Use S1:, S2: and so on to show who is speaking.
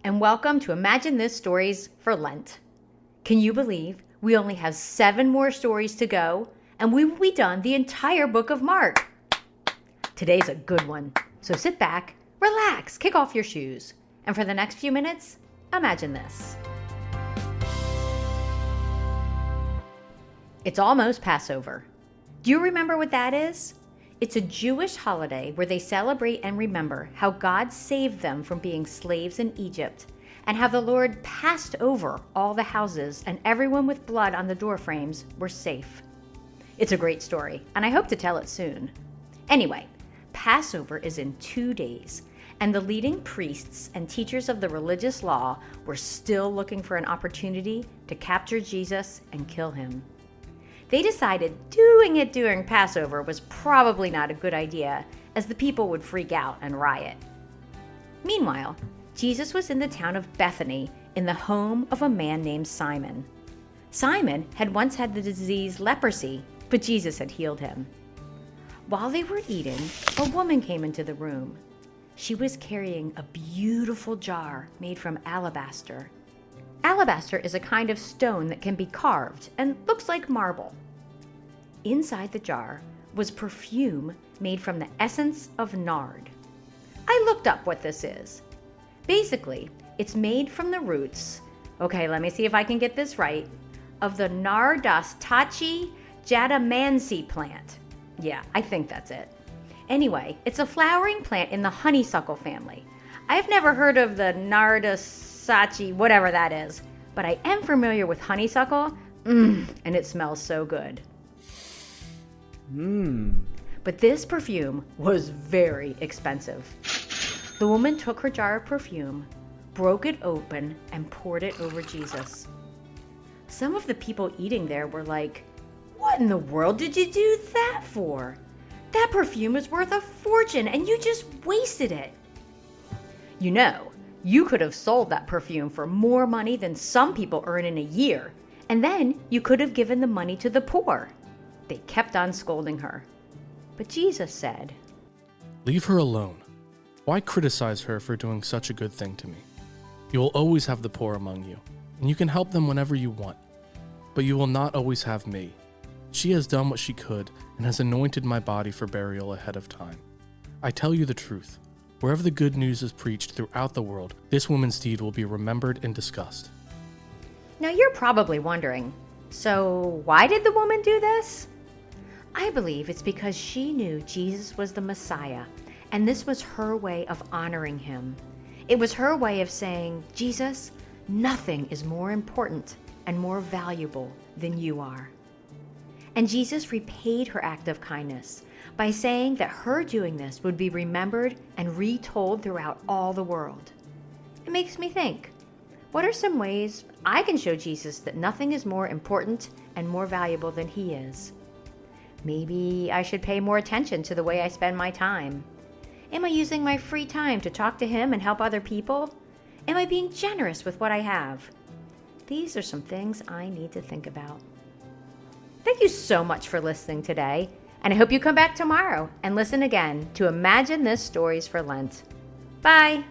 S1: and welcome to Imagine This Stories for Lent. Can you believe we only have 7 more stories to go, and we will be done the entire book of Mark? Today's a good one, so sit back, relax, kick off your shoes, and for the next few minutes, imagine this. It's almost Passover. Do you remember what that is? It's a Jewish holiday where they celebrate and remember how God saved them from being slaves in Egypt and how the Lord passed over all the houses and everyone with blood on the doorframes were safe. It's a great story, and I hope to tell it soon. Anyway, Passover is in 2 days, and the leading priests and teachers of the religious law were still looking for an opportunity to capture Jesus and kill him. They decided doing it during Passover was probably not a good idea, as the people would freak out and riot. Meanwhile, Jesus was in the town of Bethany in the home of a man named Simon. Simon had once had the disease leprosy, but Jesus had healed him. While they were eating, a woman came into the room. She was carrying a beautiful jar made from alabaster. Alabaster is a kind of stone that can be carved and looks like marble. Inside the jar was perfume made from the essence of nard. I looked up what this is. Basically, it's made from the roots, let me see if I can get this right, of the Nardastacea jatamansi plant. Yeah, I think that's it. Anyway, it's a flowering plant in the honeysuckle family. I've never heard of the Nardastacea, whatever that is, but I am familiar with honeysuckle, and it smells so good. But this perfume was very expensive. The woman took her jar of perfume, broke it open, and poured it over Jesus. Some of the people eating there were like, "What in the world did you do that for? That perfume is worth a fortune, and you just wasted it." You know, you could have sold that perfume for more money than some people earn in a year, and then you could have given the money to the poor. They kept on scolding her. But Jesus said,
S2: "Leave her alone. Why criticize her for doing such a good thing to me? You will always have the poor among you, and you can help them whenever you want. But you will not always have me. She has done what she could and has anointed my body for burial ahead of time. I tell you the truth. Wherever the good news is preached throughout the world, this woman's deed will be remembered and discussed."
S1: Now you're probably wondering, so why did the woman do this? I believe it's because she knew Jesus was the Messiah, and this was her way of honoring him. It was her way of saying, "Jesus, nothing is more important and more valuable than you are." And Jesus repaid her act of kindness by saying that her doing this would be remembered and retold throughout all the world. It makes me think, what are some ways I can show Jesus that nothing is more important and more valuable than he is? Maybe I should pay more attention to the way I spend my time. Am I using my free time to talk to him and help other people? Am I being generous with what I have? These are some things I need to think about. Thank you so much for listening today, and I hope you come back tomorrow and listen again to Imagine This Stories for Lent. Bye!